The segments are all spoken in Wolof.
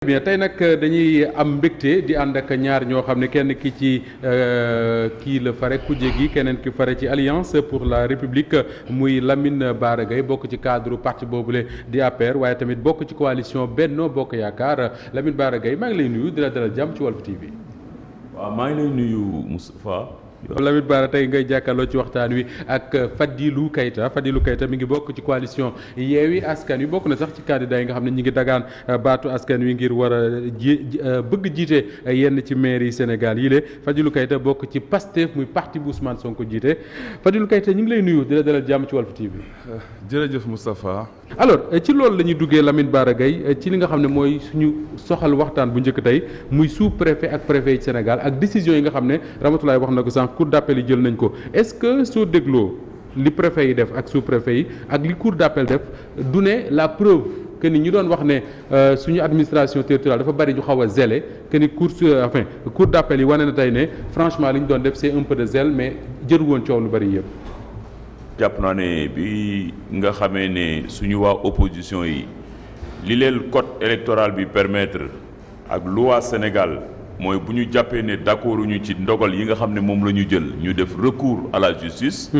bien tey nag dañuy am mbégte di ànd ak ñaar ñoo xam ne kenn ki ci kii la fare kujje gi keneen ki fare ci Alliance pour la République muy Lamine Bara Gaye bokk ci cadre parti boobule di APR waaye tamit bokk ci coalition Benno Bokk Yaakaar Lamine Bara Gaye maa ngi lay nuyu di la dalal jàmm ci Walf TV. waaw maa ngi lay nuyu Moustapha. Lamine Bara tey ngay jàkkaarloo ci waxtaan wi ak Fadilou Keita mi ngi bokk ci coalition Yewwi Askan Wi bokk na sax ci candidat yi nga xam ne ñi ngi dagaan baatu askan wi ngir war a bëgg jiite yenn ci maire yi Sénégal yi lée Fadilou Keita bokk ci Pastef muy parti bu Ousmane Sonko jiite Fadilou Keita ñu ngi lay nuyu di la dalal jàmm ci Walf TV. jërëjëf Moustapha. alors ci loolu la ñuy duggee Lamine Bara Gaye ci li nga xam ne mooy suñu soxal waxtaan bu njëkk tey muy sous-préfet ak préfet yi Sénégal ak décision yi nga xam ne Ramatoulaye wax na ko sànq cour d'appel yi jël nañ ko est-ce que soo dégloo li préfet yi def ak sous-préfet yi ak li cour d'appel def du ne la preuve que ni ñu doon wax ne suñu administration territoriale dafa bari ñu xaw a zélé que ni cour d'appel yi wane na tey ne franchement li ñu doon def c'est un peu de zèle mais jëru woon coow lu bari yëpp. jàpp naa ne bi nga xamee ne suñu waa opposition yi li leen code électoral bi permettre ak loi Sénégal mooy bu ñu jàppee ne d'accord ñu ci ndogal yi nga xam ne moom la ñu jël ñu def recours à la justice.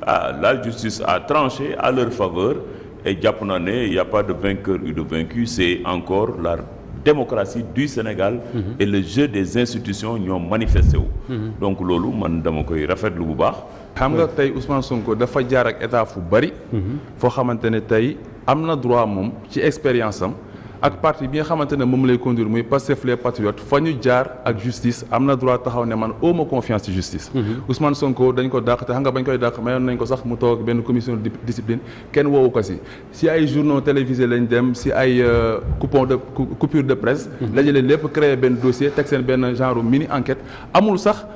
La justice a tranché à leur faveur et jàpp naa ne y a pas de vainqueur ou de vaincu, c'est encore la démocratie du Sénégal. Et le jeu des institutions ñoo manifesté wu. Donc loolu man dama koy rafetlu bu baax. xam nga tey Ousmane Sonko dafa jaar ak état fu bari. foo xamante ne tey am na droit moom ci expérience am ak parti bi nga xamante ne moom lay conduire muy Pastef les Patriotes fa ñu jaar ak justice am na droit taxaw ne man awma confiance ci justice. Ousmane Sonko dañ ko dàq te xam nga bañ koy dàq mayoon nañ ko sax mu toog benn commission de discipline kenn woowu ko si ay journaux télévisés lañ dem si ay coupure de presse. dajale lépp créer benn dossier teg seen benn genre mini enquête amul sax.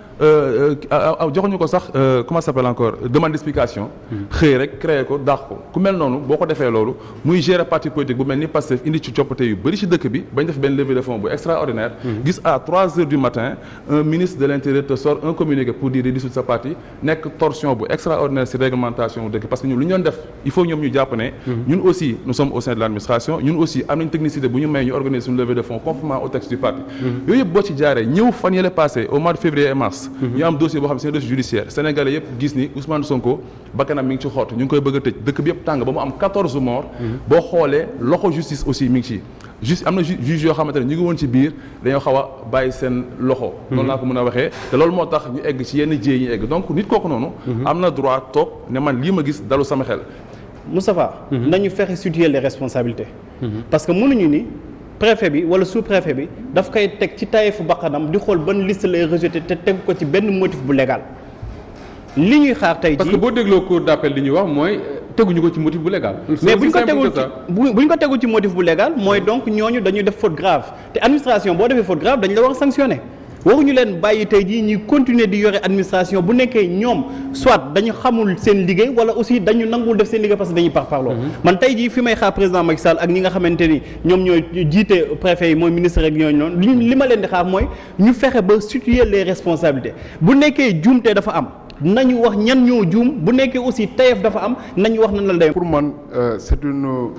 joxuñu ko sax comment ça s'appelle encore demande d'explication. xëy rek créé ko daax ko ku mel noonu boo ko defee loolu muy gérer parti politique bu mel ni Pastef indi ci coppite yu bëri ci dëkk bi bañ def benn levée de fonds bu extraordinaire. gis à 3 heures du matin un ministre de l'intérieur te sort un communiqué pour dire dissoudre sa parti nekk torsion bu extraordinaire ci réglementation bu dëkk parce que ñun lu ñu doon def il faut ñoom ñu jàpp ne. ñun aussi nous sommes au sein de l'administration ñun aussi am nañ technicité bu ñu may ñu organiser une levée de fonds conformément au texte du parti. yooyu yëpp boo ci jaaree ñëw fan yële passé au mois de février et mars. ñu am dossier boo xam ne c'est un dossier judiciaire sénégalais yëpp gis ni Ousmane Sonko bakkanam mi ngi ci xoot ñu ngi koy bëgg a tëj dëkk bi yëpp tàng ba mu am 14 morts. boo xoolee loxo justice aussi mi ngi ci am na juge yoo xamante ne ñu ngi woon ci biir dañoo xaw a bàyyi seen loxo. noonu laa ko mën a waxee te loolu moo tax ñu egg ci yenn jéey ñu egg donc nit kooku noonu. am na droit toog ne man lii ma gis dalu sama xel. Moustapha. nañu fexe situer les responsabilités. parce que mënuñu ni. préfet bi wala sous-préfet bi daf koy teg ci tayeefu bakkanam di xool ban liste lay rejeté te teg ko ci benn motif bu légal li ñuy xaar tey jii parce que boo dégloo cour d'appel li ñuy wax mooy teguñu ko ci motif bu légal. mais buñ ko tegul ci motif bu légal mooy donc ñooñu dañuy def faute grave te administration boo defee faute grave dañu la war a sanctionner waruñu leen bàyyi tey jii ñuy continuer di yore administration bu nekkee ñoom soit dañu xamul seen liggéey wala aussi dañu nangul def seen liggéey parce que dañuy parparloo. man tey jii fi may xaar président Macky Sall ak ñi nga xamante ni ñoom ñooy jiite préfet yi mooy ministre rek ñooñu noonu li ma leen di xaar mooy ñu fexe ba situer les responsabilités bu nekkee juumte dafa am nañu wax ñan ñoo juum bu nekkee aussi tayef dafa am nañu wax nan la day. pour man c'est une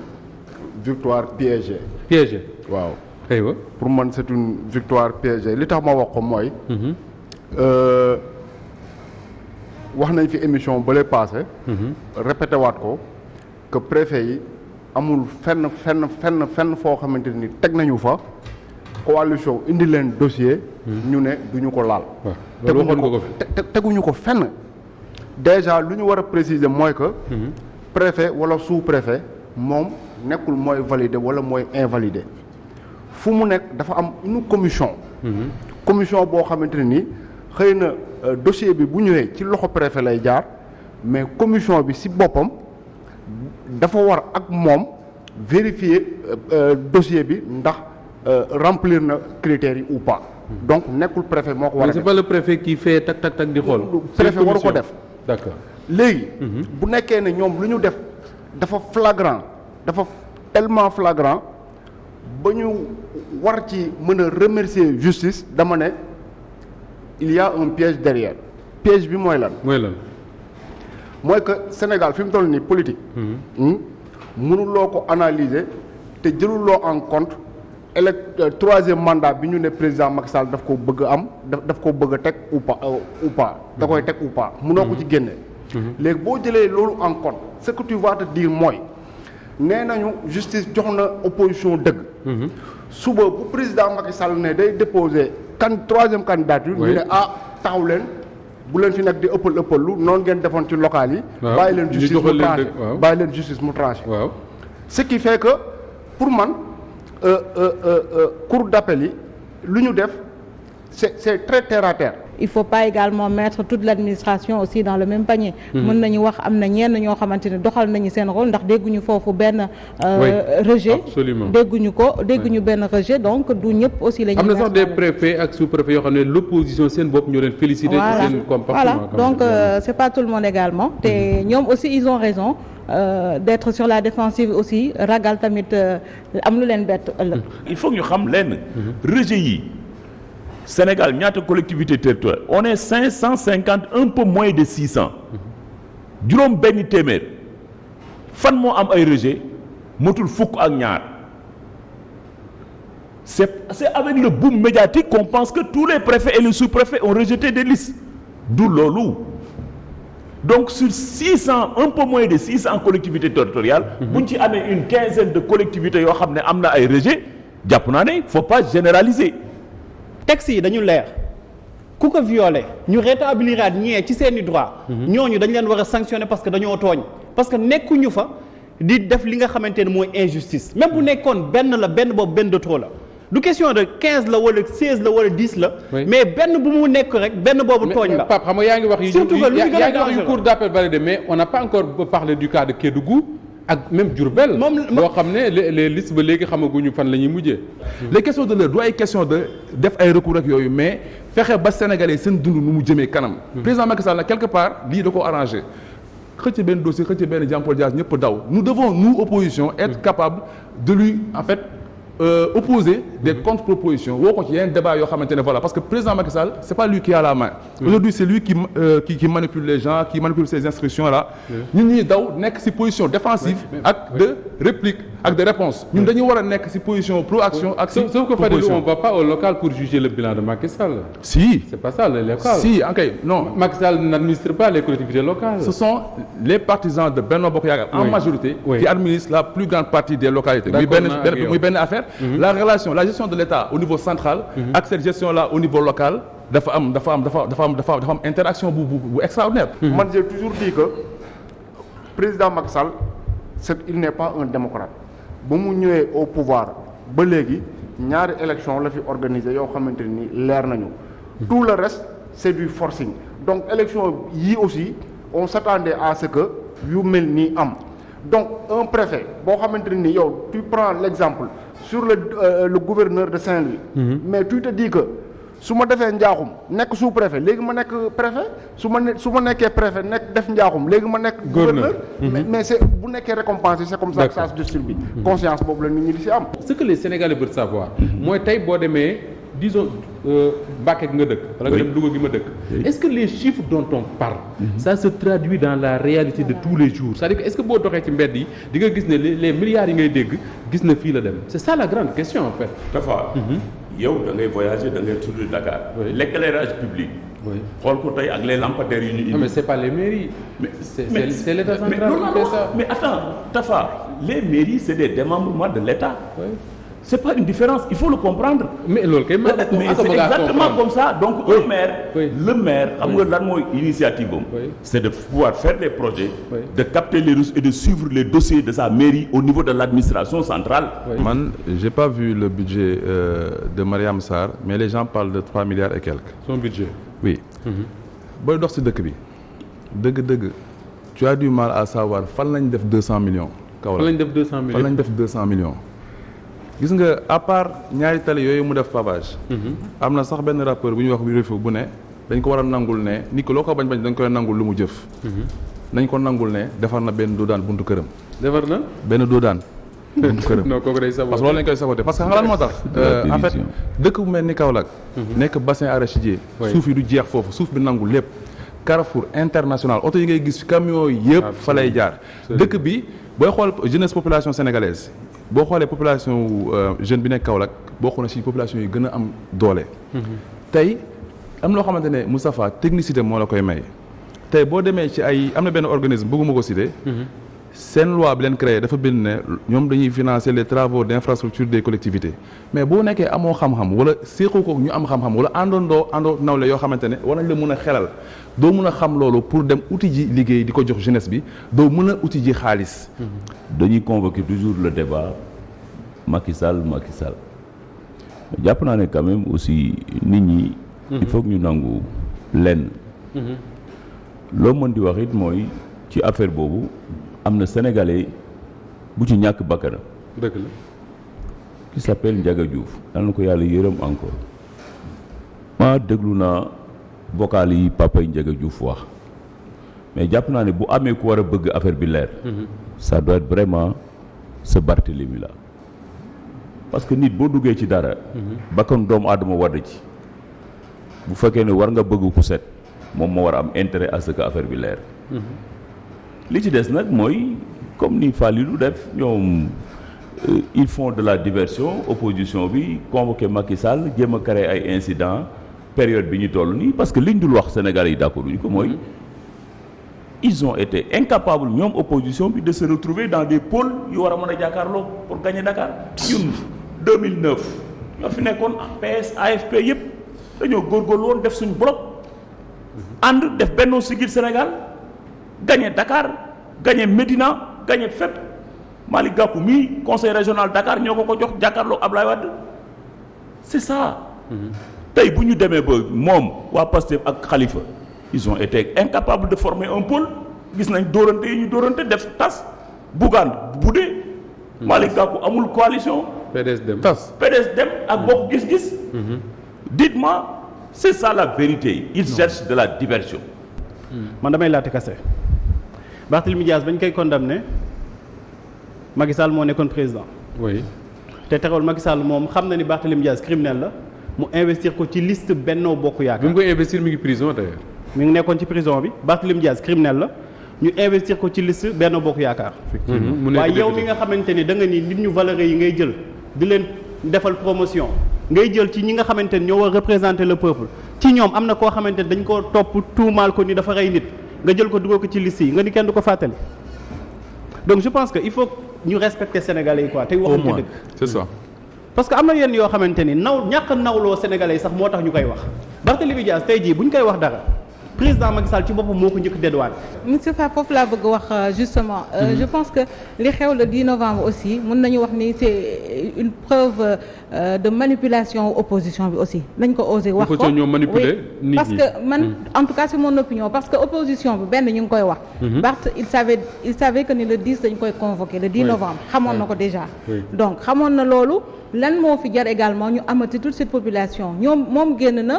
victoire piégée. piégée waaw. aywa pour man c'est une victoire piégée li tax ma wax ko mooy. wax nañ fi émission ba lay passé. répété waat ko que préfet yi amul fenn foo xamante ni teg nañu fa coalition indi leen dossier. ñu ne duñu ko laal. teguñu ko fenn. déjà lu ñu war a préciser mooy que. préfet wala sous-préfet moom nekkul mooy valider wala mooy invalider. fu mu nekk dafa am une commission. commission boo xamante ne ni xëy na dossier bi bu ñëwee ci loxo préfet lay jaar mais commission bi ci boppam dafa war ak moom vérifier dossier bi ndax remplir na critères yi ou pas. donc nekkul préfet moo ko war a def. c'est pas le préfet qui fait tak di xool. préfet waru ko def. d'accord léegi. bu nekkee ne ñoom lu ñu def dafa flagrant dafa tellement flagrant. ba ñu war ci mën a remercier justice dama ne il y a un piège derrière piège bi mooy lan. mooy que Sénégal fi mu toll nii politique. mënuloo ko analyser te jëluloo en compte troisième mandat bi ñu ne président Macky Sall daf ko bëgg a am daf ko bëgg a teg ou pas da koy teg ou pas munoo ko ci génne. léegi boo jëlee loolu en compte ce que tu vas te dire mooy nee nañu justice jox na opposition dëgg. suba bu président Macky Sall ne day déposer troisième candidature. ñu ne taxaw leen bu leen fi nekk di ëppal lu noonu ngeen defoon ci local yi. bàyyi leen justice mu tranché bàyyi leen justice mu tranché. ce qui fait que pour man cour d'appel yi lu ñu def c'est très terre à terre. il faut pas également mettre toute l'administration aussi dans le même panier. mën nañu wax am na ñenn ñoo xamante ne doxal nañu seen rôle ndax dégguñu foofu benn rejet. dégguñu benn rejet donc du ñëpp aussi la ñuy. am na sax des préfets ak sous-préfets yoo xam ne l'opposition seen bopp ñoo leen félicité. ci seen comportement. voilà donc c'est pas tout le monde également te ñoom aussi ils ont raison d'être sur la défensive aussi ragal tamit am lu leen bett ëllëg. il faut ñu xam lenn. rejet yi. Sénégal ñaata collectivité territoriale on est 550 un peu moins de 600 juróom benn téeméer fan moo am ay rejet motul fukk ak ñaar c'est avec le boom médiatique qu'on pense que tous les préfets et les sous-préfets ont rejeté des listes du loolu donc sur 600 un peu moins de 600 collectivités territoriales bu ñu ci amee une quinzaine de collectivités yoo xam ne am na ay rejet jàpp naa ne faut pas généraliser. texte yi dañu leer ku ko violé ñu rétabliraat ñee ci seeni droit ñooñu dañ leen war a sanctionner parce que dañoo tooñ parce que nekkuñu fa di def li nga xamante ne mooy injustice même bu nekkoon benn boobu benn de trop la du question de 15 la wala 16 la wala 10 la mais benn bu mu nekk rek benn boobu tooñ la. Pape xam nga yaa ngi wax surtout que lu ñu gën a yaa ngi wax yu cour d'appel validé mais on n'a pas encore parlé du cas de Kédougou ak même Diourbel boo xam ne les listes ba léegi xamaguñu fan la ñuy mujjee. les questions de l'heure du ay question de def ay recours ak yooyu mais fexe ba sénégalais seen dund nu mu jëmee kanam. président Macky Sall quelque part lii da ko arrangé xëcc benn dossier xëcc benn Jean-Paul Dias ñëpp daw nous devons nous opposition être capable de lui en fait opposer des contre-propositions woo ko ci yeneen débat yoo xamante ne voilà parce que président Macky Sall c'est pas lui qui a la main. aujourd'hui c'est lui qui manipule les gens qui manipule ces instructions là. ñun ñuy daw nekk ci position défensive. ak de réplique ak de réponse ñun dañu war a nekk ci position pro-action ak ci sauf que Fadilou on va pas au local pour juger le bilan de Macky Sall. si c'est pas ça le local. si ok non. Macky Sall n'administre pas les collectivités locales. ce sont les partisans de Benno Bokk Yaakaar en majorité. qui administrent la plus grande partie des localités. muy benn affaire. la relation la gestion de l'État au niveau central. ak cette gestion là au niveau local dafa am interaction bu extraordinaire. man j'ai toujours dit que président Macky Sall il n'est pas un démocrate ba mu ñëwee au pouvoir ba léegi ñaari élection la fi organisé yoo xamante ni leer nañu. tout le reste c'est du forcing donc élection yii aussi on s'attendait à ce que yu mel nii am donc un préfet boo xamante ni yow tu prends l'exemple sur le gouverneur de Saint-Louis. mais tu te dis que su ma defee njaaxum nekk sous-préfet léegi ma nekk préfet su ma nekkee préfet nekk def njaaxum léegi ma nekk gouverneur mais c'est bu nekkee récompensé c'est comme ça que ça se distribue. conscience boobu la nit ñi di ci am. ce que les Sénégalais veulent savoir mooy tey boo demee disons Bakel nga dëkk wala nga dem Louga gi ma dëkk est-ce que les chiffres dont on parle ça se traduit dans la réalité de tous les jours c'est-à-dire que est-ce que boo doxee ci mbedd yi di nga gis ne les milliards yi ngay dégg gis na fii la dem c'est ça la grande question en fait. Tafa yow da ngay voyager da ngay tour de Dakar l'éclairage public xool ko tey ak les lampadaires yu ñu indi. mais c'est pas les mairies mais c'est l'État central qui fait ça. mais attends Tafa les mairies c'est des démembrements de l'État. C'est pas une différence, il faut le comprendre. Mais c'est exactement comme ça. Donc le maire, xam nga lan mooy initiative am. C'est de pouvoir faire des projets, de capter les ressources et de suivre les dossiers de sa mairie au niveau de l'administration centrale. Man, j'ai pas vu le budget de Mariam Sarr, mais les gens parlent de 3 milliards et quelques. Son budget. Oui. Booy dox ci dëkk bi dëgg tu as du mal à savoir fan lañ def 200 millions. Fan lañ def 200 millions. Fan lañ def 200 millions. gis nga à part ñaari tali yooyu mu def pavage. am na sax benn rappeur bu ñuy wax Wirifu bu ne dañ ko war a nangul ne nit ko loo ko bañ dañ koy nangul lu mu jëf. nañ ko nangul ne defar na benn doodaan buntu këram. defar na benn doodaan buntu këram. non kooku day saboté parce que loolu lañ koy saboté parce que xam nga lan moo tax. en fait dëkk bu mel ni Kaolack. nekk bassin arachidier. suuf yi du jeex foofu suuf bi nangul lépp. Carrefour international oto yi ngay gis camions yëpp fa lay jaar. dëkk bi booy xool jeunesse population sénégalaise. boo xoolee population jeune bi nekk Kaolack bokk na ci population yi gën a am doole. tey am loo xamante ne Moustapha technicité moo la koy may tey boo demee ci ay am na benn organisme bëgguma ko citer. seen loi bi leen créé dafa bind ne ñoom dañuy financer les travaux d'infrastructure des collectivités mais boo nekkee amoo xam-xam wala séqu ko ñu am xam-xam wala àndoo nawle yoo xamante ne war nañ la mën a xelal doo mën a xam loolu pour dem uti ji liggéey di ko jox jeunesse bi doo mën a uti ji xaalis. dañuy convoquer toujours le débat Macky Sall jàpp naa ne quand même aussi nit ñi. il faut que ñu nangu lenn. loo mën di wax it mooy ci affaire boobu. am na sénégalais bu ci ñàkk bakkanam. dëgg la. qui s'appelle Ndiaga Diouf dal na ko yàlla yërëm encore ma déglu naa vocal yi papa yi Ndiaga Diouf wax mais jàpp naa ne bu amee ku war a bëgg affaire bi leer. ça doit être vraiment ce Barthélemy là parce que nit boo duggee ci dara. bakkan doomu aadama war ci bu fekkee ne war nga bëgg ku set moom moo war a am intérêt à ce que affaire bi leer. li ci des nag mooy comme ni Falilou def ñoom ils font de la diversion opposition bi convoqué Macky Sall jéem a créer ay incidents période bi ñu toll nii parce que liñ dul wax Sénégalais yi d'accord duñu ko mooy ils ont été incapables ñoom opposition bi de se retrouver dans des pôles yu war a mën a jàkkaarloo pour gagner Dakar. ñun 2009 ñoo fi nekkoon PS AFP yëpp dañoo góorgóorlu woon def suñu bloc ànd def Benno Siggil Sénégal. gagné Dakar gagné Médina gagné fépp Malick Gakou mii conseil régional Dakar ñoo ko jox jàkkaarloo Ablaye Wade c'est ça. tey bu ñu demee ba moom waa Pastef ak Khalifa ils ont été incapables de former un pôle gis nañ dóorante yi ñu dóorante def tas Bougane budee Malick Gakou amul coalition. PDS dem ak bokk gis-gis. dites-moi c'est ça la vérité ils cherchent de la diversion. man damay laate kase Barthélémy Dias bañ koy condamné Macky Sall moo nekkoon président. oui. te terewul Macky Sall moom xam na ni Barthélémy Dias criminel la mu investir ko ci liste Benno Bokk Yaakaar. bi mu koy investir mi ngi prison d'ailleurs. mi ngi nekkoon ci prison bi Barthélémy Dias criminel la ñu investir ko ci liste Benno Bokk Yaakaar. waaye yow mi nga xamante ni da nga ni nit ñu valeur yi ngay jël di leen defal promotion ngay jël ci ñi nga xamante ni ñoo war représenter le peuple ci ñoom am na koo xamante ni dañ ko topp tuumaal ko ni dafa rey nit nga jël ko dugal ko ci liste yi nga ni kenn du ko fàttali donc je pense que il faut ñu respecter Sénégalais yi quoi tey waxuñu dëgg. c'est ça. parce que am na yenn yoo xamante ni ñàkk nawloo Sénégalais yi sax moo tax ñu koy wax Barthélémy Dias tey jii bu ñu koy wax dara président Macky Sall ci boppam moo ko njëkk dédouane. monsieur Fa foofu laa bëgg wax justement. Je pense que li xew le 10 novembre aussi mën nañu wax ni c'est une preuve de manipulation opposition bi aussi nañ ko oser wax ko ñoo manipuler nit ñi parce que man en tout cas c'est mon opinion parce que opposition bi benn ñu ngi koy wax. Barth il savait que ni le 10 dañ koy convoquer le 10 novembre. xamoon na ko déjà. donc xamoon na loolu. lan moo fi jar également ñu amati toute cette population moom génn na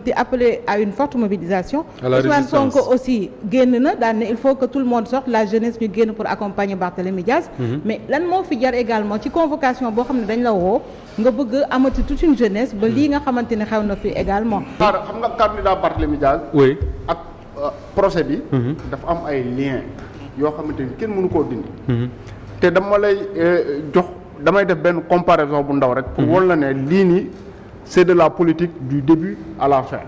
di appeler à une forte mobilisation. Ousmane Sonko aussi génn na daan ne il faut que tout le monde sorte la jeunesse ñu génn pour accompagner Barthélémy Dias. mais lan moo fi jar également ci convocation boo xam ne dañ la woo nga bëgg amati toute une jeunesse ba lii nga xamante ne xew na fi également. xam nga candidat Barthélémy Dias. oui ak procès bi. dafa am ay liens yoo xamante ni kenn mënu koo dindi. te dama lay jox. damay def benn comparaison bu ndaw rek pour won la ne lii nii c'est de la politique du début à la fin.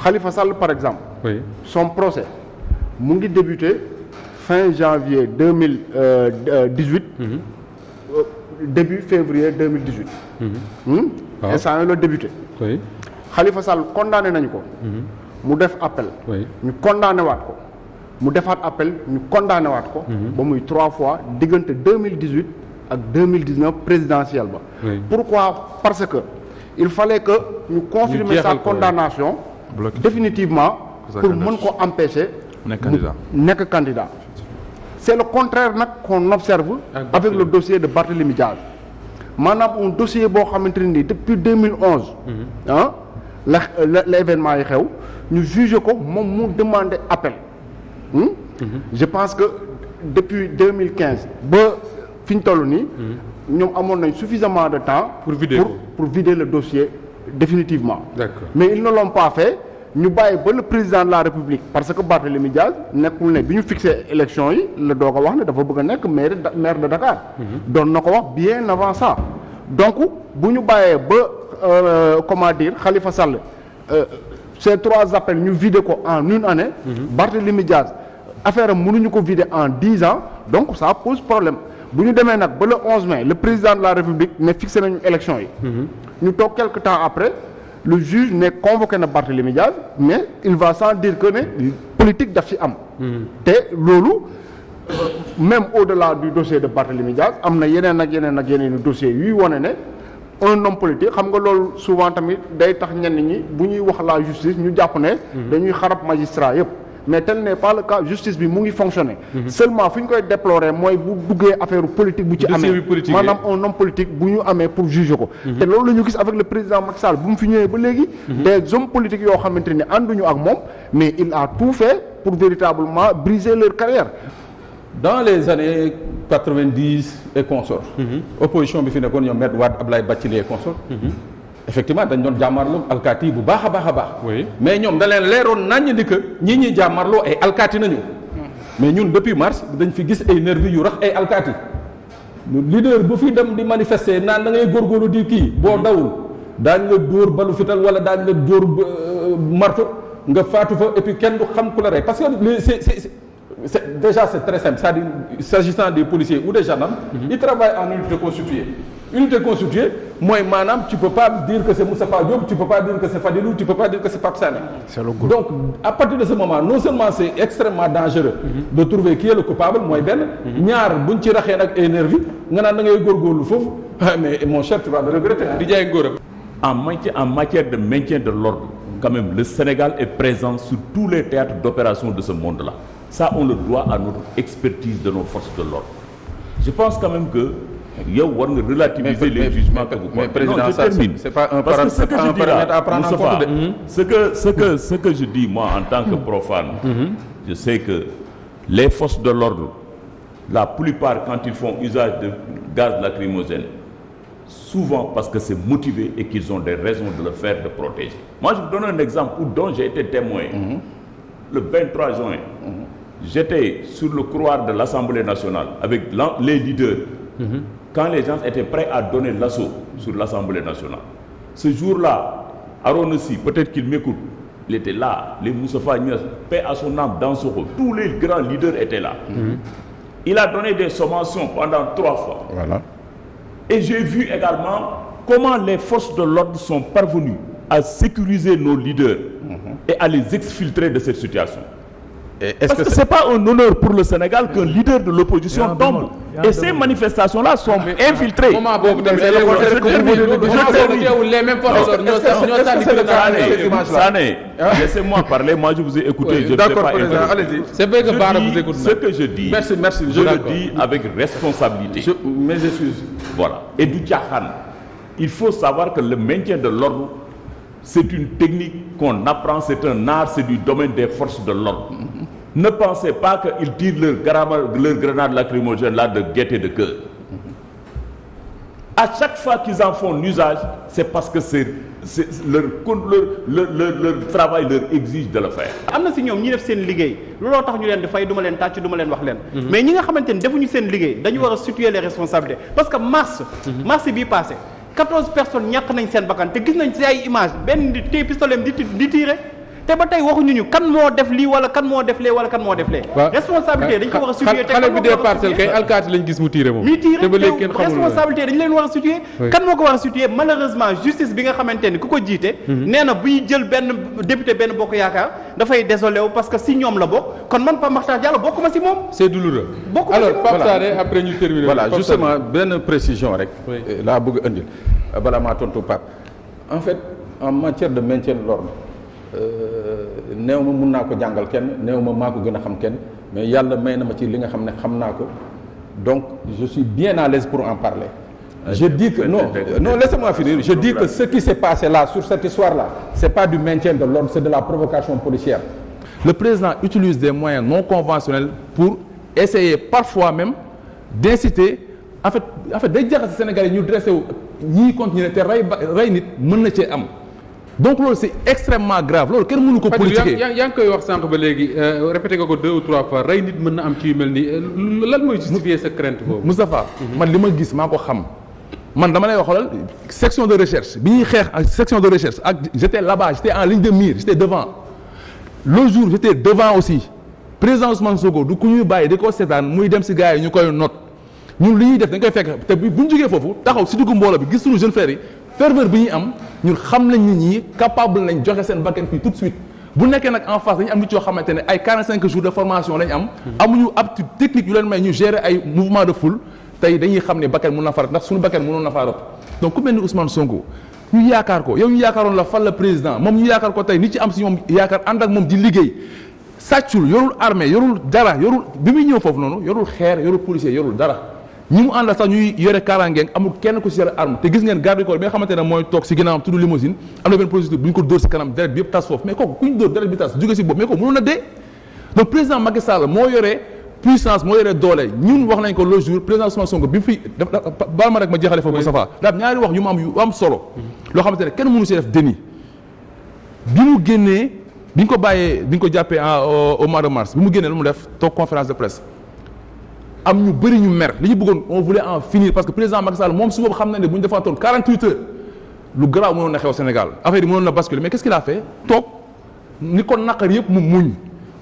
Khalifa Sall par exemple. oui son procès mu ngi débuté fin janvier 2018. Début février 2018. waaw instant yii la débuté. oui Khalifa Sall condamné nañu ko. mu def appel. ñu condamné waat ko. mu defaat appel ñu condamné waat ko. ba muy 3 fois diggante 2018. ak 2019 présidentielle ba. Pourquoi? Parce que il fallait que ñu confirmer sa condamnation définitivement pour mën ko empêcher nekk candidat. C'est le contraire nag qu'on observe avec le dossier de Barthélémy Dias maanaam un dossier boo xamante ne nii depuis 2011 la événement yi xew ñu jugé ko moom mu demandé appel. Je pense que depuis 2015 ba fi ñu toll nii. ñoom amoon nañ suffisamment de temps. pour vider le dossier définitivement. D'accord. Mais ils ne l'ont pas fait ñu bàyyi ba le président de la république parce que Barthélémy Diaz nekkul ne bi ñu fixé élection yi la doog a wax ne dafa bëgg a nekk maire de Dakar. doon na ko wax bien avant ça donc bu ñu bàyyee ba comment dire Khalifa Sall ces 3 appels ñu vider ko en une année. Barthélémy Diaz affaire am mënuñu ko vider en 10 ans donc ça pose problème bu ñu demee nag ba le 11 mai le président de la république ne fixé nañu élection yi. ñu toog quelque temps après. Le juge ne convoqué na Barthélémy Diaz mais il va sans dire que ne politique daf ci am. te loolu même au-delà du dossier de Barthélémy Diaz am na yeneen ak yeneen dossiers yuy wane ne un homme politique xam nga loolu souvent tamit day tax ñenn ñi bu ñuy wax la justice ñu jàpp ne. dañuy xarab magistrat yëpp. mais tel n'est pas le cas justice bi mu ngi fonctionner. Seulement fu ñu koy déplorer mooy bu duggee affaire politique bu ci amee maanaam un homme politique bu ñu amee pour juger ko. te loolu la ñu gis avec le président Macky Sall bu mu fi ñëwee ba léegi. des hommes politiques yoo xamante ne ànduñu ak moom mais il a tout fait pour véritablement briser leur carrière. Dans les années 90 et consorts. Opposition bi fi nekkoon ñoom Maître Wade Abdoulaye Bathily et consorts. Effectivement dañ doon jàmmarloo alkaati yi bu baax a baax. oui mais ñoom da leen leeroon naññ ni que ñii ñuy jàmmarloo ay alkaati nañu. mais ñun depuis mars dañ fi gis ay nervi yu rax ay alkaati. leader bu fi dem di manifester naan da ngay góorgóorlu di kii boo dawul daañu la dóor balu fital wala daañu la dóor marto nga faatu fa et puis kenn du xam ku la rey parce que déjà c'est très simple c'est-à-dire s'agissant des policiers ou des gendarmes. Ils travaillent en unité constituée. Unité constituée mooy maanaam tu peux pas dire que c'est Moustapha Diop tu peux pas dire que c'est Fadilou tu peux pas dire que c'est Pape Sané. C'est le groupe. Donc à partir de ce moment non seulement c'est extrêmement dangereux. De trouver qui est le coupable mooy benn. ñaar buñ ci raxee nag ay nervi nga naan da ngay góorgóorlu foofu mais mon cher tu vas le regretter. di jaay ngóoram. En matière de maintien de l'ordre quand même le Sénégal est présent sur tous les théâtres d'opération de ce monde-là. Ça on le doit à notre expertise de nos forces de l'ordre. Je pense quand même que yow war nga relativiser les jugements que vous portez. Mais président, non, je termine. C'est pas un Parce que ce que je dis là, à prendre en compte. ce que je dis moi en tant que profane, je sais que les forces de l'ordre, la plupart quand ils font usage de gaz lacrymogène, souvent parce que c'est motivé et qu'ils ont des raisons de le faire, de protéger. Moi je vous donne un exemple dont j'ai été témoin. Le 23 juin, j'étais sur le couloir de l'Assemblée nationale avec les leaders. Quand les gens étaient prêts à donner l'assaut sur l'Assemblée nationale. Ce jour-là, Aronossi, peut-être qu'il m'écoute, il était là, les Moustapha Niasse, paix à son âme, dans Soro, tous les grands leaders étaient là. Il a donné des sommations pendant 3 fois. Voilà. Et j'ai vu également comment les forces de l'ordre sont parvenues à sécuriser nos leaders et à les exfiltrer de cette situation. Parce que c'est pas un honneur pour le Sénégal qu'un leader de l'opposition tombe. Et ces manifestations-là sont infiltrées. Sané, laissez-moi parler. Moi, je vous ai écouté. Je ne sais pas. C'est vrai que Bara vous écoute. Ce que je dis, je le dis avec responsabilité. Mes excuses. Voilà. Et du Tchahan, il faut savoir que le maintien de l'ordre, c'est une technique qu'on apprend, c'est un art, c'est du domaine des forces de l'ordre. Ne pensez pas qu'ils tirent leur grenade lacrymogène là de gaieté de cœur. À chaque fois qu'ils en font usage, c'est parce que leur travail leur exige de le faire. am na si ñoom ñi def seen liggéey looloo tax ñu leen di fay du ma leen tàcc du ma leen wax leen. mais ñi nga xamante ni defuñu seen liggéey dañu war a situer les responsabilités parce que mars bii passé 14 personnes ñàkk nañ seen bakkan te gis nañ ci ay image benn di téye pistolet di tirer te ba tey waxuñu ñu kan moo def lii wala kan moo def lee wala kan moo def lee. responsabilité dañ ko war a situer te xale bi dee parcelle kay alkaati lañ gis mu tiire moom. te ba léegi kenn xamul responsabilité dañ leen war a situer. kan moo ko war a situer malheureusement justice bi nga xamante ni ku ko jiite. nee na buy jël benn député benn bokk yaakaar dafay désolé wu parce que si ñoom la bokk kon man Pape Makhtar Diallo bokkuma si moom. c'est douloureux. bokkuma si moom alors Pape Sané après ñu terminer. voilà justement benn précision rek. laa bëgg a indil balaa maa tontu Pape en fait en matière de maintien de l'ordre néew ma mun naa ko jàngal kenn néew ma maa ko gën a xam kenn mais yàlla may na ma ci li nga xam ne xam naa ko donc je suis bien à l'aise pour en parler. Je dis que non laissez-moi finir. Je dis que ce qui s'est passé là sur cette histoire-là, c'est pas du maintien de l'ordre, c'est de la provocation policière. Le président utilise des moyens non conventionnels pour essayer parfois même d'inciter en fait day jaxase Sénégalais ñu dressé wu ñii continuer te rey nit mën na cee am. donc loolu c'est extrêmement grave loolu kenn mënu ko politiquer. yaa ngi koy wax sànq ba léegi répété nga ko 2 ou 3 fois rey nit mën na am ci yu mel nii lan mooy justifier sa crainte boobu. Moustapha man li ma gis maa ko xam man dama lay wax xoolal section de recherche bi ñuy xeex ak section de recherche ak j'étais là-bas j'étais en ligne de mire j'étais devant le jour j'étais devant aussi président Ousmane Sonko du ku ñuy bàyyi di ko seetaan muy dem si gars yi ñu koy note ñun li ñuy def dañ koy fekk te bu ñu jógee foofu taxaw si diggu mbooloo bi gis suñu jeune frère yi ferveur bi ñuy am ñun xam nañ nit ñi capable nañ joxe seen bakkan fii tout de suite bu nekkee nag en face dañu am nit yoo xamante ne ay 45 jours de formation lañ am amuñu aptitude technique yu leen may ñu gérer ay mouvement de foule tey dañuy xam ne bakkan mun na farat ndax suñu bakkan mënoon na faa rot donc ku mel ni Ousmane Sonko ñu yaakaar ko yow ñu yaakaaroon la fal la président moom ñu yaakaar ko tey nit ci am si moom yaakaar ànd ak moom di liggéey sàccul yorul armée yorul dara yorul bi muy ñëw foofu noonu yorul xeer yorul policier yorul dara ñi mu àndal sax ñuy yore kaaraangeeg amul kenn ku si yore arme te gis ngeen garde corps bi nga xamante ne mooy toog si ginnaawam tudd limousine am na benn procédure bu ñu ko dóor si kanam deret bi yëpp tas foofu mais kooku ku ñu dóor deret bi tas jóge si bopp mais kooku mënoon na dee donc président Macky Sall moo yore puissance moo yore doole ñun wax nañ ko le jour président Ousmane Sonko bi mu fi baal ma rek ma jeexale foofu Moustapha daal ñaari wax yu am solo loo xamante ne kenn mënu si def déni bi mu génnee bi ñu ko bàyyee bi ñu ko jàppee au mois de mars bi mu génnee lu mu def toog conférence de presse am ñu bëri ñu mer li ñu bëggoon on voulait en finir parce que président Macky Sall moom su boobu xam na ne bu ñu defantoon 48 heures lu garaaw mënoon na xew Sénégal affaire yi mënoon na basculer mais qu'est-ce qu'il a fait toog ni ko naqar yëpp mu muñ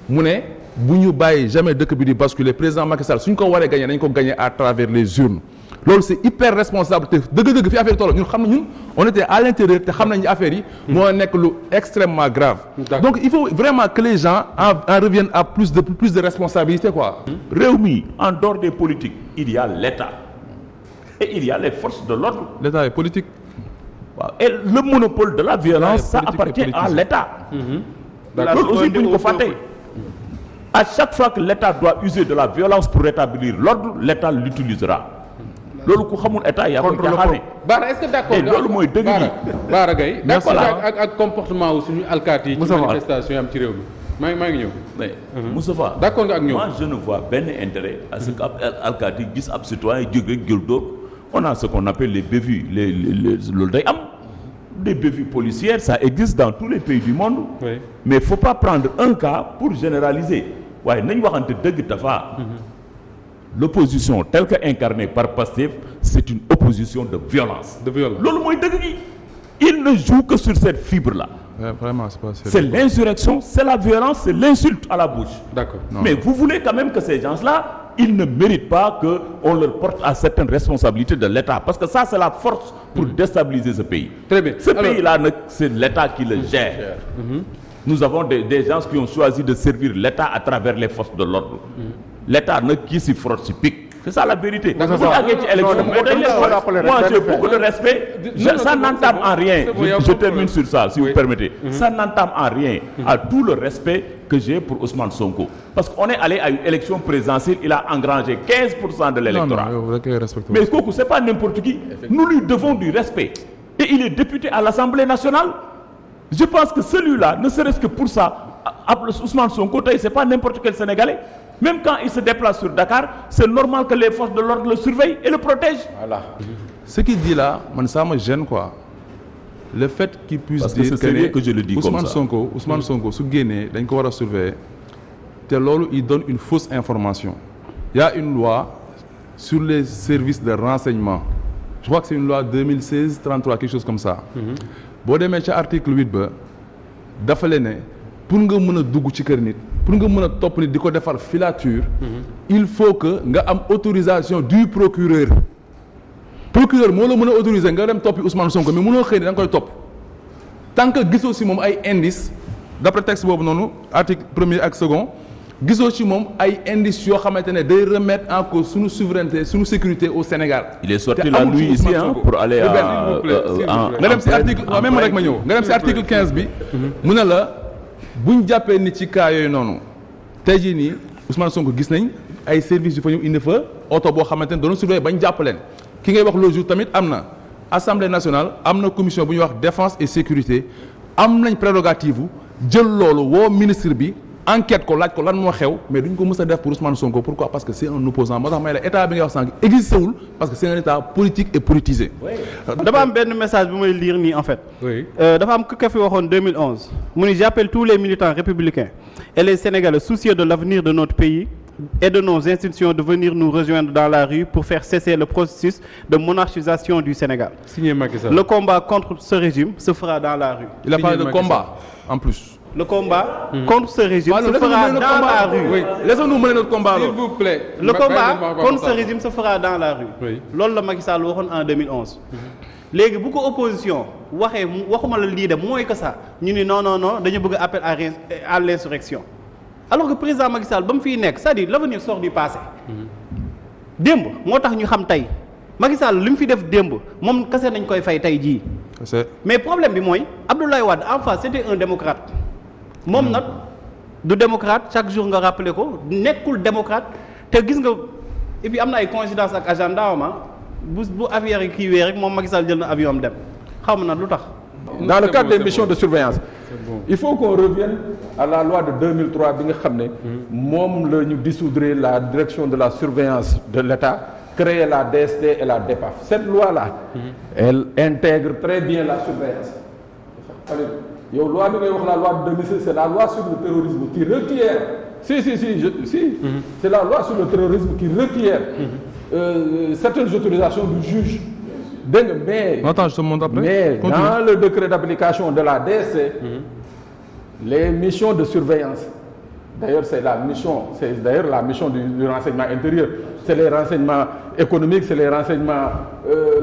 mu ne bu ñu bàyyi jamais dëkk bi di basculer président Macky Sall suñ ko waree gagner nañ ko gagner à travers les urnes loolu c'est hyper responsable te dëgg-dëgg fi affaire yi toll ñun xam na ñun on était à l'intérieur te xam nañ ni affaire yi moo nekk lu extrêmement grave donc il faut vraiment que les gens en reviennent à plus de responsabilité quoi. réew mi en dehors des politiques il y a l'État et il y a les forces de l'ordre. L'État est politique. waaw et le monopole de la violence ça appartient à l'État. loolu aussi bu ñu ko fàtte. à chaque fois que l'État doit user de la violence pour rétablir l'ordre l'État l'utilisera. loolu ku xamul état yaa koy jaaxaane. Baara est-ce que d'accord nga loolu mooy dëgg gi. Baara Gaye ak comportement wu suñu alkaati yi ci manifestation yi am ci réew mi maa ngi ñëw. mais Moustapha d'accord nga ak ñoom. moi je ne vois benn intérêt à ce que ab alkaati gis ab citoyen jóg rek jël dóor on a ce qu'on appelle les bévues les loolu day am des bévues policières ça existe dans tous les pays du monde. Oui. mais faut pas prendre un cas pour généraliser waaye nañ waxante dëgg dafa. L'opposition telle que incarnée par Pastef c'est une opposition de violence. Loolu mooy dëgg gi. Il ne joue que sur cette fibre-là. Vraiment, c'est l'insurrection, c'est la violence, c'est l'insulte à la bouche. D'accord. Mais vous voulez quand même que ces gens-là, ils ne méritent pas qu'on leur porte à certaines responsabilités de l'État. Parce que ça, c'est la force pour déstabiliser ce pays. Très bien. Ce pays-là, c'est l'État qui le gère. Nous avons des gens qui ont choisi de servir l'État à travers les forces de l'ordre. L'État ne qui s'y frotte, s'y pique. C'est ça la vérité. Moi, j'ai beaucoup de respect. Ça n'entame en rien. Je termine sur ça, si vous permettez. Ça n'entame en rien à tout le respect que j'ai pour Ousmane Sonko. Parce qu'on est allé à une élection présidentielle, il a engrangé 15% de l'électorat. Mais Koko, c'est pas n'importe qui. Nous lui devons du respect. Et il est député à l'Assemblée nationale. Je pense que celui-là, ne serait-ce que pour ça, Ousmane Sonko, c'est pas n'importe quel Sénégalais. Même quand il se déplace sur Dakar, c'est normal que les forces de l'ordre le surveillent et le protègent. Voilà. Ce qu'il dit là, ça me gêne quoi. Le fait qu'il puisse parce dire que je le dis Ousmane comme ça. Ousmane Sonko, su génnee dañ ko war a surveiller te loolu il donne une fausse information. Il y a une loi sur les services de renseignement. Je crois que c'est une loi 2016-33 quelque chose comme ça. Boo demee ca article 8 ba dafa le ne pour nga mën a dugg ci kër nit pour nga mën a topp nit di ko defar filature il faut que nga am autorisation du procureur moo la mën a autoriser nga dem toppi Ousmane Sonko mais mënoo xëy ne da nga koy topp tant que gisoo si moom ay indice d'après texte boobu noonu article 1er ak 2 gisoo ci moom ay indices yoo xamante ne day remettre en cause suñu souveraineté suñu sécurité au Sénégal. Il est sorti la nuit ici pour aller nga dem si article waaw même rek ma ñëw nga dem si article 15 bi mu ne la buñ jàppee nit ci cas yooyu noonu tey jii nii Ousmane Sonko gis nañ ay services yu fa ñu indi fa oto boo xamante ne doon surveiller bañ jàpp leen ki ngay wax le jour tamit am na assemblée nationale am na commission bu ñuy wax défense et sécurité am nañ prérogative jël loolu woo ministre bi enquête ko laaj ko lan moo xew mais duñ ko mës a def pour Ousmane Sonko pourquoi parce que c'est un opposant moo tax may la état bi nga wax sànq existé wul parce que c'est un état politique et politisé. dafa am benn message bu may lire nii en fait. dafa am ku ko fi waxoon 2011 mu ni j'appelle tous les militants républicains et les Sénégalais soucieux de l'avenir de notre pays et de nos institutions de venir nous rejoindre dans la rue pour faire cesser le processus de monarchisation du Sénégal. Signé Macky Sall. Le combat contre ce régime se fera dans la rue. Il a parlé de combat en plus. Le combat contre ce régime se fera dans la rue. Oui. Laissez-nous mener notre combat. S'il vous plaît. Le combat contre ce régime se fera dans la rue. loolu la Macky Sall waxoon en 2011. léegi bu ko opposition waxee waxuma la lii de mooy que ça ñu ni non dañu bëgg appel à l'insurrection alors que président Macky Sall ba mu fiy nekk c'est-à-dire l'avenir sort du passé. démb moo tax ñu xam tey Macky Sall li mu fi def démb moom kese nañ koy fay tey jii. mais problème bi mooy Abdoulaye Wade en face c'était un démocrate. moom nag du démocrate chaque jour nga rappelé ko nekkul démocrate te gis nga et puis am na ay coïncidence ak agenda am bu affaire yi kii wee rek moom Macky Sall jël na avion am dem xam na lu tax. dans le cadre des missions de surveillance il faut qu'on revienne à la loi de 2003 bi nga xam ne moom la ñu dissoudre la direction de la surveillance de l'État créer la DST et la DEPAF cette loi là elle intègre très bien la surveillance yow loi bi ngay wax la loi de 2016 c'est la loi sur le terrorisme qui requiert c'est la loi sur le terrorisme qui requiert certaines autorisations du juge dégg nga mais attends je te montre après. mais dans le décret d'application de la DST les missions de surveillance d'ailleurs c'est la mission du renseignement intérieur c'est les renseignements économiques c'est les renseignements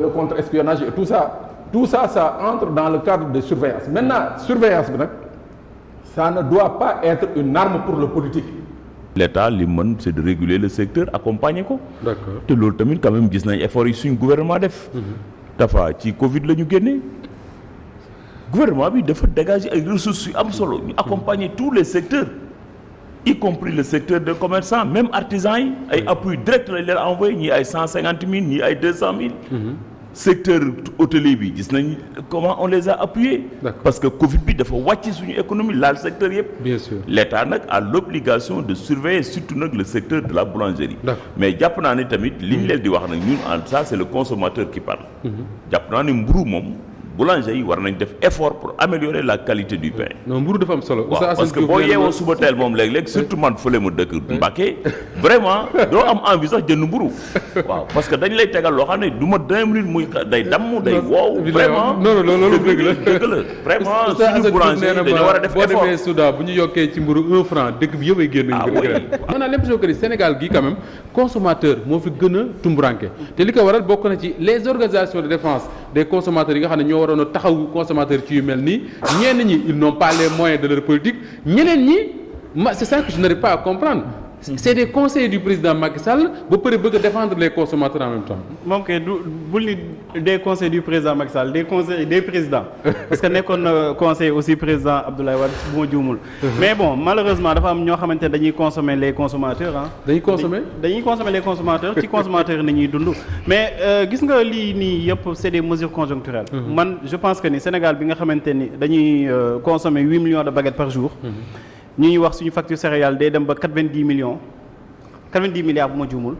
le contre-espionnage et tout ça ça entre dans le cadre de surveillance maintenant surveillance bi nag ça ne doit pas être une arme pour le politique. L'État li mën c'est de réguler le secteur accompagner ko. D'accord. te loolu tamit quand même gis nañ effort yi suñu gouvernement def. dafa ci Covid la ñu génnee. gouvernement bi dafa dégager ay ressources yu am solo ñu accompagner tous les secteurs y compris le secteur des commerçants même artisans yi ay appui direct lañ leen envoyé ñii ay 150 000 ñii ay 200 000. secteur hôtelier bi gis nañ comment on les a appuyés. parce que Covid bi dafa wàcc suñu économie laal secteur yëpp. bien sûr l'État nag a l'obligation de surveiller surtout nag le secteur de la boulangerie. mais jàpp naa ne tamit li ñu leen di wax nag ñun en ça c'est le consommateur qui parle. jàpp naa ne mburu moom boulanger yi war nañ def effort pour améliorer la qualité du pain. non mburu dafa am solo. waaw parce que boo yeewoo suba teel moom léeg-léeg surtout man fële ma dëkk Mbacké vraiment doo am envie sax jënd mburu waaw parce que dañ lay tegal loo xam ne du ma 2 minutes muy day damm day woow vraiment non loolu dëgg la vraiment suñu boulanger yi dañoo war a def effort boo demee Soudan bu ñu yokkee ci mburu 1 franc dëkk bi yëpp ay génn on a l'impression que Sénégal gi quand même consommateur moo fi gën a tumburanke te li ko waral bokk na ci les organisations de défense des consommateurs yi nga xam ne ñoo waroon a taxawu consommateur ci yu mel nii ñenn ñi ils n'ont pas les moyens de leur politique ñeneen ñi c'est ça que je n'arrive pas à comprendre c'est des conseillers du président Macky Sall ba pare bëgg a défendre les consommateurs en même temps. moom kay bul ni des conseils du président Macky Sall des conseils des présidents parce que nekkoon na conseil aussi président Abdoulaye Wade bu ma juumul. mais bon malheureusement dafa am ñoo xamante ne dañuy consommer les consommateurs ah. dañuy consommer les consommateurs ci consommateurs yi nañuy dund. mais gis nga lii nii yëpp c'est des mesures conjoncturelles. man je pense que ni Sénégal bi nga xamante ni dañuy consommer 8 millions de baguettes par jour. ñu ñuy wax suñu facture céréale day dem ba 90 milliards bu ma juumul.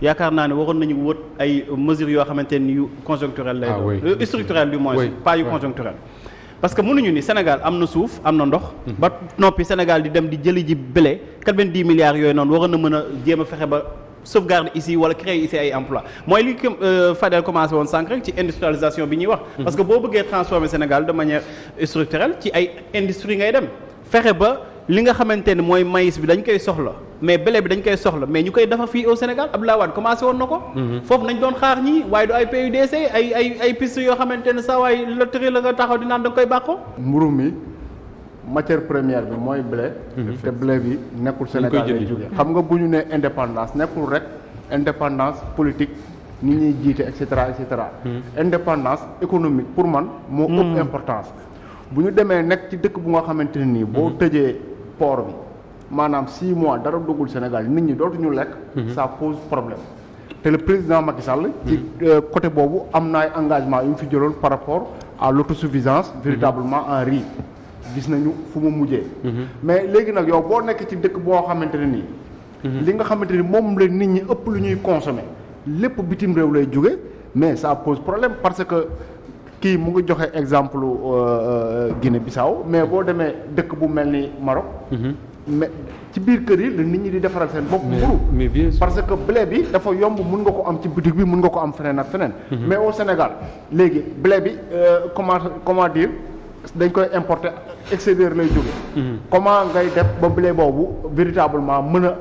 yaakaar naa ne waroon nañu wët ay mesures yoo xamante ni yu conjoncturelles lay doon. structurelles du moins pas yu conjoncturelles. parce que mënuñu ni Sénégal am na suuf am na ndox. ba noppi Sénégal di dem di jëli ji blé 90 milliards yooyu noonu waroon na mën a jéem a fexe ba sauvegarder ici wala créer ici ay emploi mooy li Fadel commencé woon sànq rek ci industrialisation bi ñuy wax. parce que boo bëggee transformer Sénégal de manière structurelle ci ay industrie ngay dem fexe ba. li nga xamante ne mooy maïs bi dañ koy soxla mais blé bi dañ koy soxla mais ñu koy defar fii au Sénégal Abdoulaye Wade commencé woon na ko. foofu nañ doon xaar ñii waaye du ay PUDC ay piste yoo xamante ne saa waay la tëri la nga taxaw di naan da nga koy bàqoo. mburu mi matière première bi mooy blé. te blé bi nekkul Sénégal lay jógee xam nga bu ñu nee indépendance nekkul rek indépendance politique ni ñuy jiite et cetera et cetera. indépendance économique pour man moo ëpp importance. bu ñu demee nekk ci dëkk bu nga xamante ne nii boo tëjee port bi maanaam 6 mois dara duggul Sénégal nit ñi dootuñu lekk. ça pose problème. te le président Macky Sall. ci côté boobu am na ay engagement yu mu fi jëloon par rapport à l'autosuffisance véritablement en riz. gis nañu fu mu mujjee. mais léegi nag yow boo nekk ci dëkk boo xamante ne nii. li nga xamante ni moom la nit ñi ëpp lu ñuy consommer lépp bitim réew lay jóge mais ça pose problème parce que kii mu ngi joxe exemple Guinée-Bissau mais boo demee dëkk bu mel ni Maroc. mais ci biir kër yi la nit ñi di defaral seen bopp mburu parce que blé bi dafa yomb mun nga ko am ci boutique bi mun nga ko am feneen ak feneen. mais au Sénégal léegi blé bi comment dire dañ koy importer extérieur lay jóge comment ngay def ba blé boobu véritablement mën a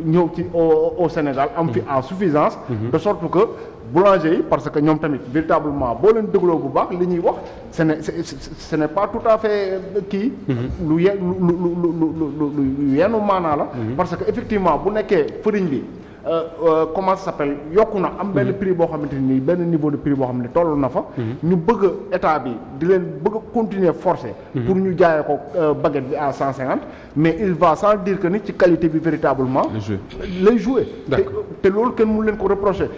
ñëw ci au Sénégal am fi en suffisance de sorte que boulanger yi parce que ñoom tamit véritablement boo leen dégloo bu baax li ñuy wax ce n'est pas tout à fait kii lu yenu maanaa la parce que effectivement bu nekkee farine bi comment ça s'appelle yokku na am benn prix boo xamante ni benn niveau de prix boo xam ne toll na fa ñu bëgg état bi di leen bëgg a continuer forcer pour ñu jaayee ko baguette bi à 150 mais il va sans dire que ni ci qualité bi véritablement lay jouer te loolu kenn mënu leen ko reprocher